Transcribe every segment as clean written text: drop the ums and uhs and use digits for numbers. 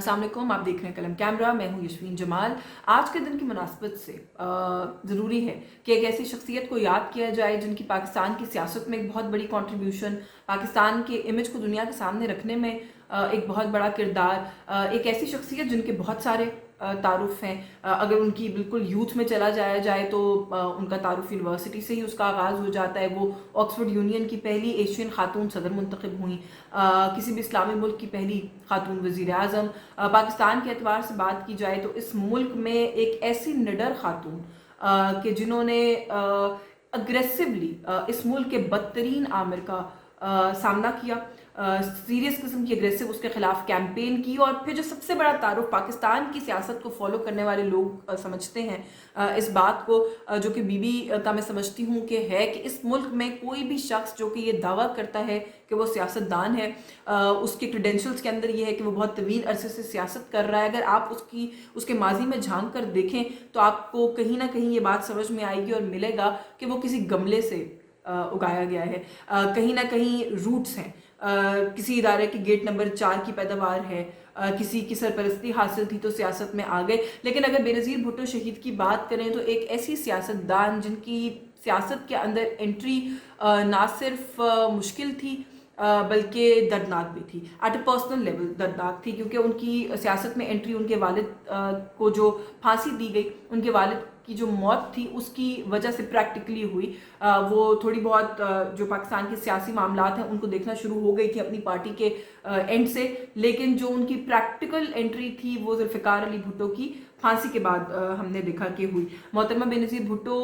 अस्सलाम वालेकुम, आप देख रहे हैं कलम कैमरा। मैं हूं यशवीन जमाल। आज के दिन की मुनासबत से ज़रूरी है कि एक ऐसी शख्सियत को याद किया जाए जिनकी पाकिस्तान की सियासत में एक बहुत बड़ी कंट्रीब्यूशन, पाकिस्तान के इमेज को दुनिया के सामने रखने में एक बहुत बड़ा किरदार, एक ऐसी शख्सियत जिनके बहुत सारे तारुफ हैं। अगर उनकी बिल्कुल यूथ में चला जाया जाए तो उनका तारुफ यूनिवर्सिटी से ही उसका आगाज़ हो जाता है। वो ऑक्सफोर्ड यूनियन की पहली एशियन खातून सदर मुंतखब हुई, किसी भी इस्लामी मुल्क की पहली खातून वज़ीर आज़म। पाकिस्तान के एतबार से बात की जाए तो इस मुल्क में एक ऐसी निडर खातून कि जिन्होंने अग्रेसिवली इस मुल्क के बदतरीन आमिर का सामना किया, सीरियस किस्म की अग्रेसिव उसके खिलाफ कैंपेन की, और फिर जो सबसे बड़ा तारुफ पाकिस्तान की सियासत को फॉलो करने वाले लोग समझते हैं इस बात को, जो कि बीबी का मैं समझती हूँ कि है कि इस मुल्क में कोई भी शख्स जो कि ये दावा करता है कि वो सियासतदान है, उसके क्रेडेंशियल्स के अंदर ये है कि वो बहुत तवील अरसे से सियासत कर रहा है। अगर आप उसके माजी में झांक कर देखें तो आपको कहीं ना कहीं ये बात समझ में आएगी और मिलेगा कि वो किसी गमले से उगाया गया है, कहीं ना कहीं रूट्स हैं, किसी इदारे के गेट नंबर 4 की पैदावार है, किसी की सरपरस्ती हासिल थी तो सियासत में आ गए। लेकिन अगर बेनज़ीर भुट्टो शहीद की बात करें तो एक ऐसी सियासतदान जिनकी सियासत के अंदर एंट्री ना सिर्फ मुश्किल थी बल्कि दर्दनाक भी थी, एट अ पर्सनल लेवल दर्दनाक थी, क्योंकि उनकी सियासत में एंट्री उनके वालिद को जो फांसी दी गई, उनके वालिद की जो मौत थी उसकी वजह से प्रैक्टिकली हुई। वो थोड़ी बहुत जो पाकिस्तान के सियासी मामलात हैं उनको देखना शुरू हो गई थी अपनी पार्टी के एंड से, लेकिन जो उनकी प्रैक्टिकल एंट्री थी वो जुल्फ़िकार अली भुट्टो की फांसी के बाद हमने देखा कि हुई। मोहतरमा बेनज़ीर भुट्टो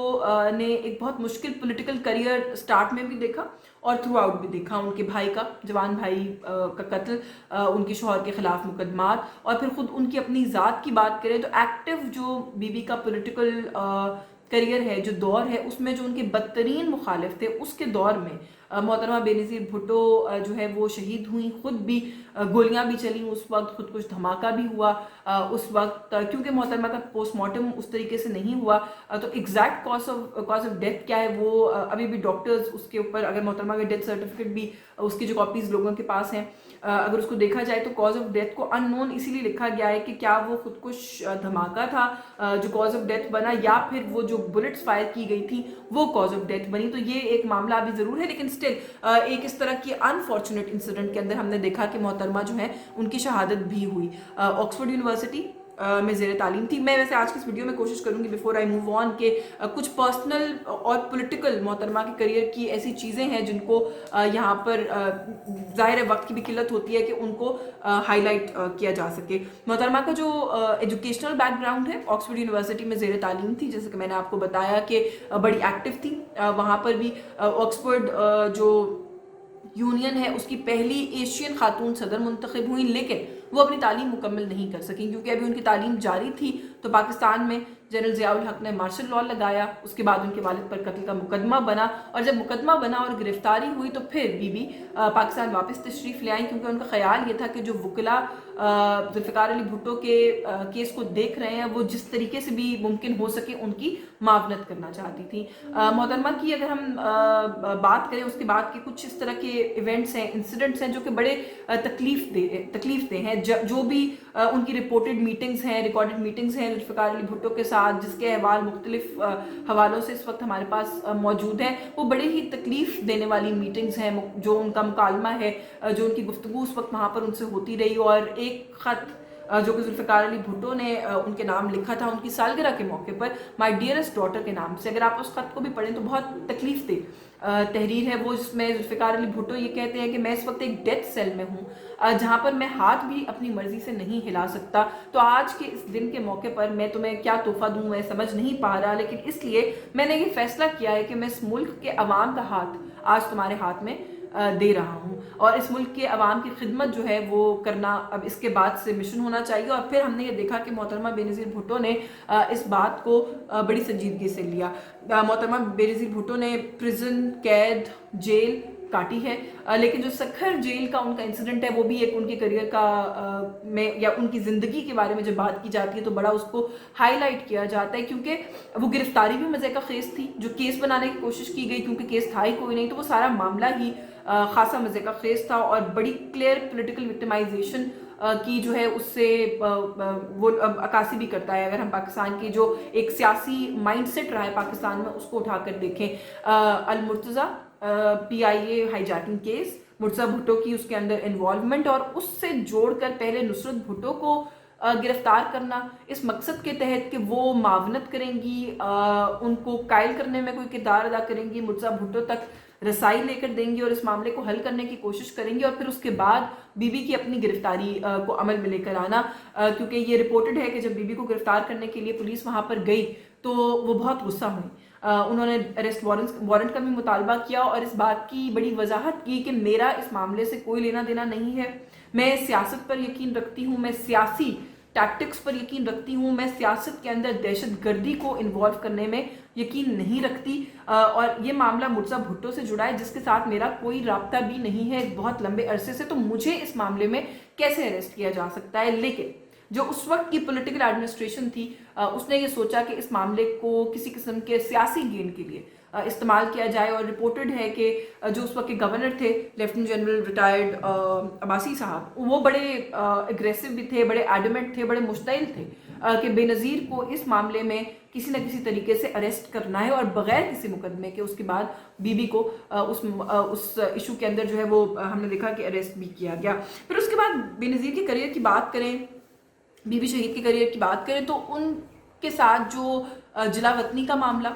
ने एक बहुत मुश्किल पॉलिटिकल करियर स्टार्ट में भी देखा और थ्रू आउट भी देखा। उनके भाई का, जवान भाई का कत्ल, उनके शौहर के खिलाफ मुकदमात, और फिर खुद उनकी अपनी ज़ात की बात करें तो एक्टिव जो बीबी का पॉलिटिकल करियर है, जो दौर है, उसमें जो उनके बदतरीन मुखालिफ थे उसके दौर में मोहतरमा बेनज़ीर भुट्टो जो है वो शहीद हुई। खुद भी गोलियां भी चली उस वक्त, खुद कुछ धमाका भी हुआ उस वक्त, क्योंकि मोहतरमा का पोस्टमार्टम उस तरीके से नहीं हुआ तो एग्जैक्ट कॉज ऑफ डेथ क्या है वो अभी भी डॉक्टर्स उसके ऊपर, अगर मोहतरमा का डेथ सर्टिफिकेट भी उसकी जो कॉपीज लोगों के पास हैं, अगर उसको देखा जाए तो कॉज ऑफ डेथ को अननोन इसीलिए लिखा गया है कि क्या वो खुदकुश धमाका था जो कॉज ऑफ डेथ बना, या फिर वो जो बुलेट्स फायर की गई थी वो कॉज ऑफ डेथ बनी। तो ये एक मामला अभी ज़रूर है, लेकिन स्टिल एक इस तरह की अनफॉर्चुनेट इंसिडेंट के अंदर हमने देखा कि मोहतरमा जो है उनकी शहादत भी हुई। ऑक्सफोर्ड यूनिवर्सिटी में ज़ेर तालीम थी। मैं वैसे आज की इस वीडियो में कोशिश करूंगी बिफोर आई मूव ऑन के कुछ पर्सनल और पॉलिटिकल मोहतरमा के करियर की ऐसी चीज़ें हैं जिनको यहाँ पर ज़ाहिर है वक्त की भी किल्लत होती है कि उनको हाईलाइट किया जा सके। मोहतरमा का जो एजुकेशनल बैकग्राउंड है, ऑक्सफोर्ड यूनिवर्सिटी में ज़ेर तालीम थी, जैसे कि मैंने आपको बताया कि बड़ी एक्टिव थी वहाँ पर भी। ऑक्सफोर्ड जो यूनियन है उसकी पहली एशियन खातून सदर मुंतखब हुई, लेकिन वो अपनी तालीम मुकम्मल नहीं कर सकी क्योंकि अभी उनकी तालीम जारी थी। तो पाकिस्तान में जनरल ज़ियाउल हक ने मार्शल लॉ लगाया, उसके बाद उनके वालिद पर कत्ल का मुकदमा बना, और जब मुकदमा बना और गिरफ्तारी हुई तो फिर बीबी पाकिस्तान वापस तशरीफ़ ले आई, क्योंकि उनका ख्याल ये था कि जो वकला जुल्फ़िकार अली भुट्टो के केस को देख रहे हैं वो जिस तरीके से भी मुमकिन हो सके उनकी मावनत करना चाहती थी। मोहतरमा की अगर हम बात करें उसके बाद के कुछ इस तरह के इवेंट्स हैं, इंसिडेंट्स हैं जो कि बड़े तकलीफ दे हैं। जो भी उनकी रिपोर्टेड मीटिंग्स हैं, रिकॉर्डेड मीटिंग्स हैं जुल्फ़िकार अली भुट्टो के साथ, जिसके अहवाल मुख्तलिफ हवालों से इस वक्त हमारे पास मौजूद हैं, वो बड़े ही तकलीफ देने वाली मीटिंग्स हैं। जो उनका मुकालमा है, जो उनकी गुफ्तगू उस वक्त वहाँ पर उनसे होती रही, और एक ख़त जो कि जुल्फ़िकार अली भुट्टो ने उनके नाम लिखा था उनकी सालगिरह के मौके पर, माय डियरेस्ट डॉटर के नाम से, अगर आप उस ख़त को भी पढ़ें तो बहुत तकलीफ दे तहरीर है वो, जिसमें जुल्फ़िकार अली भुट्टो ये कहते हैं कि मैं इस वक्त एक डेथ सेल में हूँ जहाँ पर मैं हाथ भी अपनी मर्जी से नहीं हिला सकता। तो आज के इस दिन के मौके पर मैं तुम्हें क्या तोहफा दूँ मैं समझ नहीं पा रहा, लेकिन इसलिए मैंने ये फैसला किया है कि मैं इस मुल्क के अवाम का हाथ आज तुम्हारे हाथ में दे रहा हूँ, और इस मुल्क के अवाम की खिदमत जो है वो करना अब इसके बाद से मिशन होना चाहिए। और फिर हमने ये देखा कि मोहतरमा बेनज़ीर भुट्टो ने इस बात को बड़ी संजीदगी से लिया। मोहतरमा बेनज़ीर भुट्टो ने प्रिजन, कैद, जेल काटी है, लेकिन जो सखर जेल का उनका इंसिडेंट है वो भी एक उनके करियर का में या उनकी ज़िंदगी के बारे में जब बात की जाती है तो बड़ा उसको हाईलाइट किया जाता है, क्योंकि वो गिरफ्तारी भी मज़े का खेस थी। जो केस बनाने की कोशिश की गई, क्योंकि केस था ही कोई नहीं, तो वो सारा मामला ही खासा मज़े का खेस था और बड़ी क्लियर पॉलिटिकल विक्टिमाइजेशन کی جو ہے اس سے وہ عکاسی بھی کرتا ہے. اگر ہم پاکستان کی جو ایک سیاسی مائنڈ سیٹ رہا ہے پاکستان میں اس کو اٹھا کر دیکھیں, المرتضیٰ PIA high jacking case, Murtaza Bhutto کی اس کے اندر انوالومنٹ, اور اس سے جوڑ کر پہلے نصرت بھٹو کو گرفتار کرنا اس مقصد کے تحت کہ وہ معاونت کریں گی, ان کو قائل کرنے میں کوئی کردار ادا کریں گی, مرتضیٰ بھٹو تک رسائی لے کر دیں گی اور اس معاملے کو حل کرنے کی کوشش کریں گی, اور پھر اس کے بعد بی بی کی اپنی گرفتاری کو عمل میں لے کر آنا. کیونکہ یہ رپورٹڈ ہے کہ جب بی بی کو گرفتار کرنے کے لیے پولیس وہاں پر گئی تو وہ بہت غصہ ہوئی. انہوں نے اریسٹ وارنٹ کا بھی مطالبہ کیا اور اس بات کی بڑی وضاحت کی کہ میرا اس معاملے سے کوئی لینا دینا نہیں ہے, میں سیاست پر یقین رکھتی ہوں, میں سیاسی ٹیکٹکس پر یقین رکھتی ہوں, میں سیاست کے اندر دہشت گردی کو انوالو کرنے میں یقین نہیں رکھتی, اور یہ معاملہ مرتضیٰ بھٹو سے جڑا ہے جس کے ساتھ میرا کوئی رابطہ بھی نہیں ہے بہت لمبے عرصے سے, تو مجھے اس معاملے میں کیسے اریسٹ کیا جا سکتا ہے. لیکن جو اس وقت کی پولیٹیکل ایڈمنسٹریشن تھی اس نے یہ سوچا کہ اس معاملے کو کسی قسم کے سیاسی گین کے لیے استعمال کیا جائے, اور رپورٹڈ ہے کہ جو اس وقت کے گورنر تھے لیفٹیننٹ جنرل ریٹائرڈ عباسی صاحب, وہ بڑے اگریسو بھی تھے, بڑے ایڈمنٹ تھے, بڑے مشتعل تھے کہ بے نظیر کو اس معاملے میں کسی نہ کسی طریقے سے اریسٹ کرنا ہے, اور بغیر کسی مقدمے کے اس کے بعد بی بی کو اس ایشو کے اندر جو ہے وہ ہم نے دیکھا کہ اریسٹ بھی کیا گیا. پھر اس کے بعد بے نظیر کے کریئر کی بات کریں, بی بی شہید کے کریئر کی بات کریں تو ان کے ساتھ جو جلا وطنی کا معاملہ,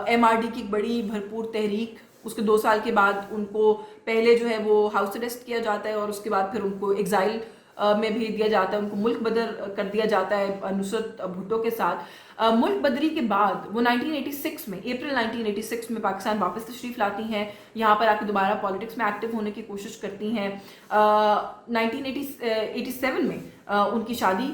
MRD کی ایک بڑی بھرپور تحریک, اس کے 2 سال کے بعد ان کو پہلے جو ہے وہ ہاؤس اریسٹ کیا جاتا ہے اور اس کے بعد پھر ان کو ایگزائل میں بھیج دیا جاتا ہے, ان کو ملک بدر کر دیا جاتا ہے نصرت بھٹو کے ساتھ. ملک بدری کے بعد وہ 1986 میں اپریل 1986 میں پاکستان واپس تشریف لاتی ہیں, یہاں پر آ کے دوبارہ پالیٹکس میں ایکٹیو ہونے کی کوشش کرتی ہیں. 1987 میں ان کی شادی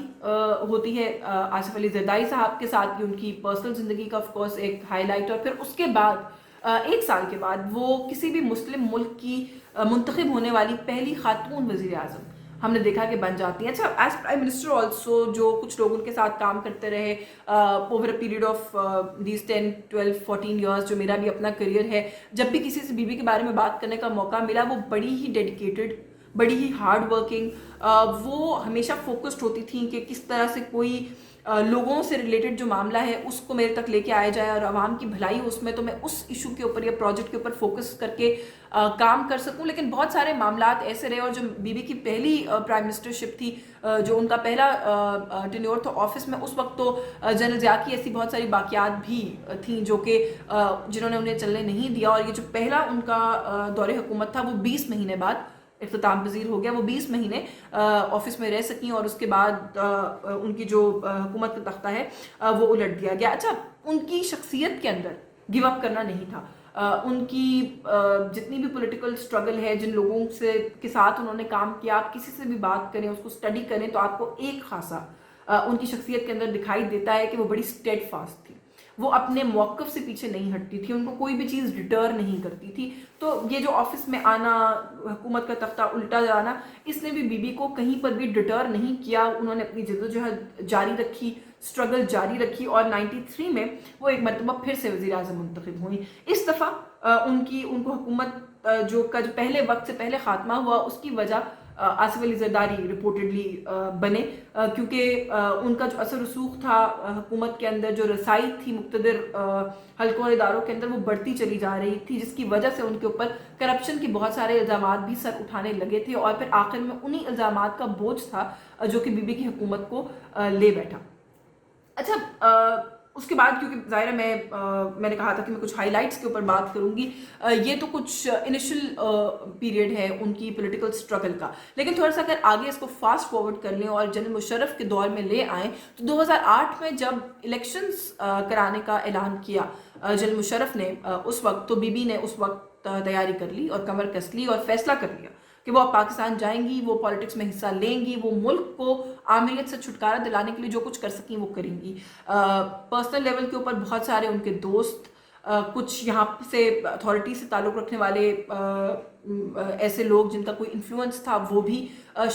ہوتی ہے آصف علی زرداری صاحب کے ساتھ, ان کی پرسنل زندگی کا آف کورس ایک ہائی لائٹ, اور پھر اس کے بعد 1 سال کے بعد وہ کسی بھی مسلم ملک کی منتخب ہونے والی پہلی خاتون وزیر اعظم ہم نے دیکھا کہ بن جاتی ہیں. اچھا, ایز پرائم منسٹر آلسو جو کچھ لوگ ان کے ساتھ کام کرتے رہے over a period of these 10, 12, 14 years, جو میرا بھی اپنا کریئر ہے, جب بھی کسی سے بی بی کے بارے میں بات کرنے کا موقع ملا وہ بڑی ہی ڈیڈیکیٹڈ, بڑی ہی ہارڈ ورکنگ, وہ ہمیشہ فوکسڈ ہوتی تھیں کہ کس طرح سے کوئی لوگوں سے ریلیٹڈ جو معاملہ ہے اس کو میرے تک لے کے آیا جائے اور عوام کی بھلائی اس میں, تو میں اس ایشو کے اوپر یا پروجیکٹ کے اوپر فوکس کر کے کام کر سکوں. لیکن بہت سارے معاملات ایسے رہے, اور جو بی بی کی پہلی پرائم منسٹرشپ تھی, جو ان کا پہلا ٹینیور تھا آفس میں, اس وقت تو جنرل ضیاء کی ایسی بہت ساری باقیات بھی تھیں جو کہ جنہوں نے انہیں چلنے نہیں دیا, اور یہ جو پہلا ان کا دور حکومت تھا وہ 20 مہینے بعد اختتام پذیر ہو گیا. وہ 20 مہینے آفس میں رہ سکیں اور اس کے بعد ان کی جو حکومت کا تختہ ہے وہ الٹ دیا گیا. اچھا, ان کی شخصیت کے اندر گیو اپ کرنا نہیں تھا, ان کی جتنی بھی پولیٹیکل اسٹرگل ہے, جن لوگوں کے ساتھ انہوں نے کام کیا, آپ کسی سے بھی بات کریں, اس کو اسٹڈی کریں تو آپ کو ایک خاصا ان کی شخصیت کے اندر دکھائی دیتا ہے کہ وہ بڑی اسٹیڈ فاسٹ تھی, وہ اپنے موقف سے پیچھے نہیں ہٹتی تھی, ان کو کوئی بھی چیز ڈٹر نہیں کرتی تھی. تو یہ جو آفس میں آنا, حکومت کا تختہ الٹا جانا, اس نے بھی بی بی کو کہیں پر بھی ڈٹر نہیں کیا. انہوں نے اپنی جدوجہد جاری رکھی, اسٹرگل جاری رکھی, اور 93 میں وہ ایک مرتبہ پھر سے وزیر اعظم منتخب ہوئی. اس دفعہ ان کو حکومت جو پہلے وقت سے پہلے خاتمہ ہوا, اس کی وجہ آصف علی زرداری رپورٹڈلی بنے, کیونکہ ان کا جو اثر رسوخ تھا حکومت کے اندر, جو رسائی تھی مقتدر حلقوں اور اداروں کے اندر, وہ بڑھتی چلی جا رہی تھی, جس کی وجہ سے ان کے اوپر کرپشن کے بہت سارے الزامات بھی سر اٹھانے لگے تھے, اور پھر آخر میں انہی الزامات کا بوجھ تھا جو کہ بی بی کی حکومت کو لے بیٹھا. اچھا, اس کے بعد کیونکہ ظاہر ہے میں نے کہا تھا کہ میں کچھ ہائی لائٹس کے اوپر بات کروں گی, یہ تو کچھ انیشل پیریڈ ہے ان کی پولیٹیکل اسٹرگل کا, لیکن تھوڑا سا اگر آگے اس کو فاسٹ فارورڈ کر لیں اور جنرل مشرف کے دور میں لے آئیں تو 2008 میں جب الیکشنز کرانے کا اعلان کیا جنرل مشرف نے, اس وقت تو بی بی نے اس وقت تیاری کر لی اور کمر کس لی اور فیصلہ کر لیا کہ وہ اب پاکستان جائیں گی, وہ پالیٹکس میں حصہ لیں گی, وہ ملک کو آمریت سے چھٹکارا دلانے کے لیے جو کچھ کر سکیں وہ کریں گی. پرسنل لیول کے اوپر بہت سارے ان کے دوست, کچھ یہاں سے اتھارٹی سے تعلق رکھنے والے ایسے لوگ جن کا کوئی انفلوئنس تھا وہ بھی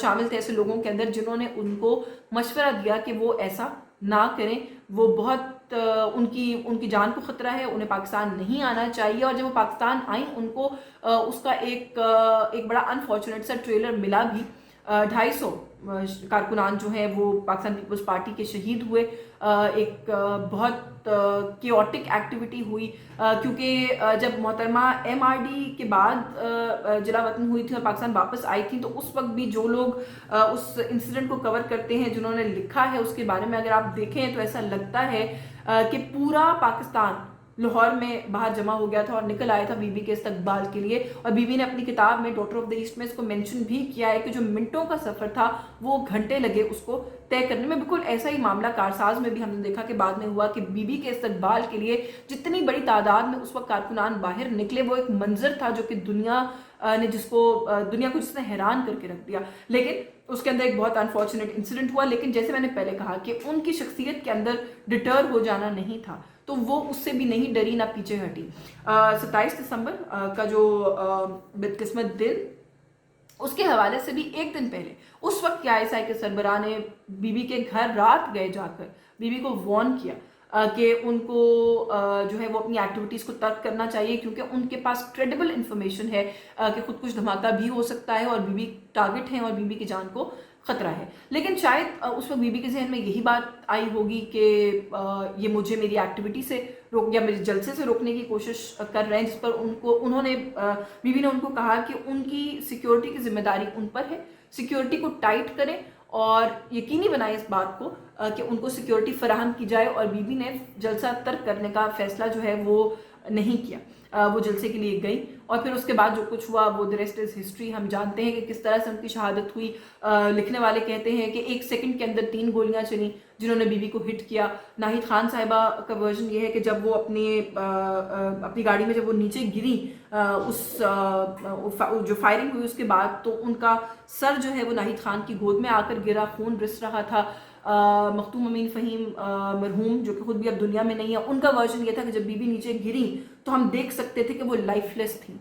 شامل تھے ایسے لوگوں کے اندر, جنہوں نے ان کو مشورہ دیا کہ وہ ایسا نہ کریں, وہ بہت ان کی جان کو خطرہ ہے, انہیں پاکستان نہیں آنا چاہیے. اور جب وہ پاکستان آئیں ان کو اس کا ایک بڑا انفارچونیٹ سا ٹریلر ملا بھی, 250 कारकुनान जो हैं वो पाकिस्तान पीपल्स पार्टी के शहीद हुए। एक बहुत केओटिक एक्टिविटी हुई, क्योंकि जब मोहतरमा MRD के बाद जिला वतन हुई थी और पाकिस्तान वापस आई थी, तो उस वक्त भी जो लोग उस इंसिडेंट को कवर करते हैं, जिन्होंने लिखा है उसके बारे में अगर आप देखें तो ऐसा लगता है कि पूरा पाकिस्तान लाहौर में बाहर जमा हो गया था और निकल आया था बीबी के इस्तकबाल के लिए। और बीबी ने अपनी किताब में डॉटर ऑफ द ईस्ट में इसको मेंशन भी किया है कि जो मिनटों का सफर था वो घंटे लगे उसको तय करने में। बिल्कुल ऐसा ही मामला कारसाज में भी हमने देखा कि बाद में हुआ कि बीबी के इस्तकबाल के लिए जितनी बड़ी तादाद में उस वक्त कारकुनान बाहर निकले, वो एक मंजर था जो कि दुनिया को जिसने हैरान करके रख दिया। लेकिन उसके अंदर एक बहुत अनफॉर्चुनेट इंसिडेंट हुआ, लेकिन जैसे मैंने पहले कहा कि उनकी शख्सियत के अंदर डिटर हो जाना नहीं था, तो वो उससे भी नहीं डरी ना पीछे हटी। 27 दिसंबर का जो बदकिस्मत दिन, उसके हवाले से भी एक दिन पहले उस वक्त ISI के सरबराह ने बीबी के घर रात गए जाकर बीबी को वार्न किया कि उनको जो है वो अपनी एक्टिविटीज़ को तर्क करना चाहिए, क्योंकि उनके पास क्रेडिबल इंफॉर्मेशन है कि खुद कुछ धमाका भी हो सकता है और बीबी टारगेट हैं और बीबी की जान को खतरा है। लेकिन शायद उस वक्त बीबी के जहन में यही बात आई होगी कि ये मुझे मेरी एक्टिविटी से रोक या मेरे जलसे से रोकने की कोशिश कर रहे हैं, जिस पर बीबी ने उनको कहा कि उनकी सिक्योरिटी की जिम्मेदारी उन पर है, सिक्योरिटी को टाइट करें और यकीनी बनाएं इस बात को कि उनको सिक्योरिटी फराहम की जाए। और बीबी ने जलसा तर्क करने का फैसला जो है वो नहीं किया, वो जलसे के लिए गई और फिर उसके बाद जो कुछ हुआ वो द रेस्ट इज हिस्ट्री। हम जानते हैं कि किस तरह से उनकी शहादत हुई। लिखने वाले कहते हैं कि 1 सेकंड के अंदर 3 गोलियां चली जिन्होंने बीबी को हिट किया। नाहिद खान साहिबा का वर्जन ये है कि जब वो अपनी गाड़ी में जब वो नीचे गिरी, जो फायरिंग हुई उसके बाद, तो उनका सर जो है वो नाहिद खान की गोद में आकर गिरा, खून रिस रहा था। मखतूम अमीन फ़हीम मरहूम जो कि खुद भी अब दुनिया में नहीं है, उनका वर्जन ये था कि जब बीबी नीचे गिरी तो हम देख सकते थे कि वो लाइफलेस थी।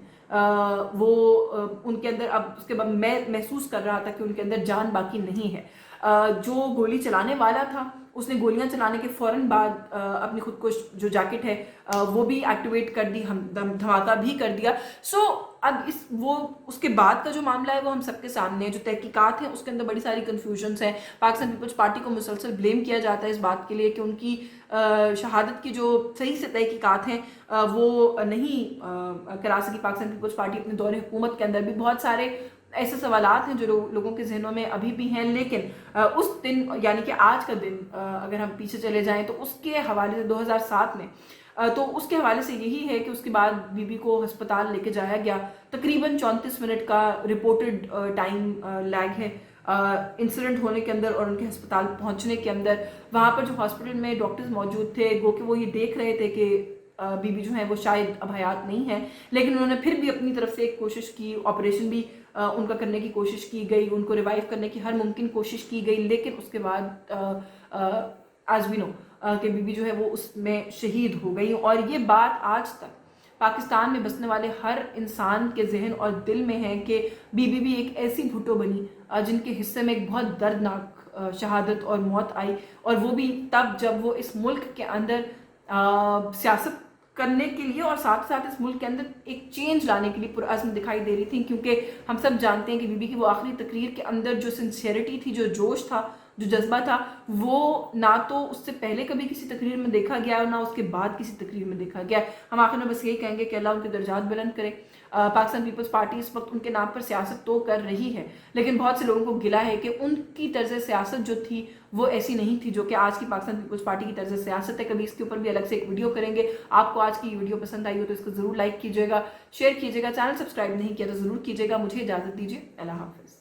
उनके अंदर, अब उसके बाद मैं महसूस कर रहा था कि उनके अंदर जान बाकी नहीं है। जो गोली चलाने वाला था उसने गोलियां चलाने के फौरन बाद अपनी खुद को जो जैकेट है वो भी एक्टिवेट कर दी, धमाका भी कर दिया। सो अब उसके बाद का जो मामला है वो हम सबके सामने है। जो तहकीकात है उसके अंदर बड़ी सारी कन्फ्यूजन्स हैं। पाकिस्तान पीपल्स पार्टी को मुसलसल ब्लेम किया जाता है इस बात के लिए कि उनकी शहादत की जो सही से तहकीकात हैं वो नहीं करा सकी पाकिस्तान पीपल्स पार्टी अपने दौरे हुकूमत के अंदर भी। बहुत सारे ऐसे सवालात हैं जो लोगों के जहनों में अभी भी हैं। लेकिन उस दिन यानी कि आज का दिन अगर हम पीछे चले जाएं तो उसके हवाले से 2007 में तो उसके हवाले से यही है कि उसके बाद बीबी को अस्पताल लेके जाया गया। तकरीबन 34 मिनट का रिपोर्टेड टाइम लैग है इंसिडेंट होने के अंदर और उनके अस्पताल पहुंचने के अंदर। वहाँ पर जो हॉस्पिटल में डॉक्टर्स मौजूद थे गो कि वो ये देख रहे थे कि बीबी जो है वो शायद अब हयात नहीं है, लेकिन उन्होंने फिर भी अपनी तरफ से एक कोशिश की, ऑपरेशन भी उनका करने की कोशिश की गई, उनको रिवाइव करने की हर मुमकिन कोशिश की गई। लेकिन उसके बाद आज भी नो कि बीबी जो है वो उसमें शहीद हो गई। और ये बात आज तक पाकिस्तान में बसने वाले हर इंसान के जहन और दिल में है कि बीबी भी एक ऐसी भुट्टो बनी जिनके हिस्से में एक बहुत दर्दनाक शहादत और मौत आई, और वो भी तब जब वो इस मुल्क के अंदर सियासत करने के लिए और साथ साथ इस मुल्क के अंदर एक चेंज लाने के लिए पुरअज़्म दिखाई दे रही थी। क्योंकि हम सब जानते हैं कि बीबी की वो आखिरी तकरीर के अंदर जो सिंसियरिटी थी, जो जोश था, जो जज्बा था, वो ना तो उससे पहले कभी किसी तकरीर में देखा गया और ना उसके बाद किसी तकरीर में देखा गया। हम आखिर में बस यही कहेंगे कि अल्लाह उनके दर्जात बुलंद करे। पाकिस्तान पीपल्स पार्टी इस वक्त उनके नाम पर सियासत तो कर रही है, लेकिन बहुत से लोगों को गिला है कि उनकी तर्ज सियासत जो थी वो ऐसी नहीं थी जो कि आज की पाकिस्तान पीपल्स पार्टी की तर्ज सियासत है। कभी इसके ऊपर भी अलग से एक वीडियो करेंगे। आपको आज की वीडियो पसंद आई हो तो इसको ज़रूर लाइक कीजिएगा, शेयर कीजिएगा, चैनल सब्सक्राइब नहीं किया तो ज़रूर कीजिएगा। मुझे इजाज़त दीजिए, अल्लाह हाफ़िज़।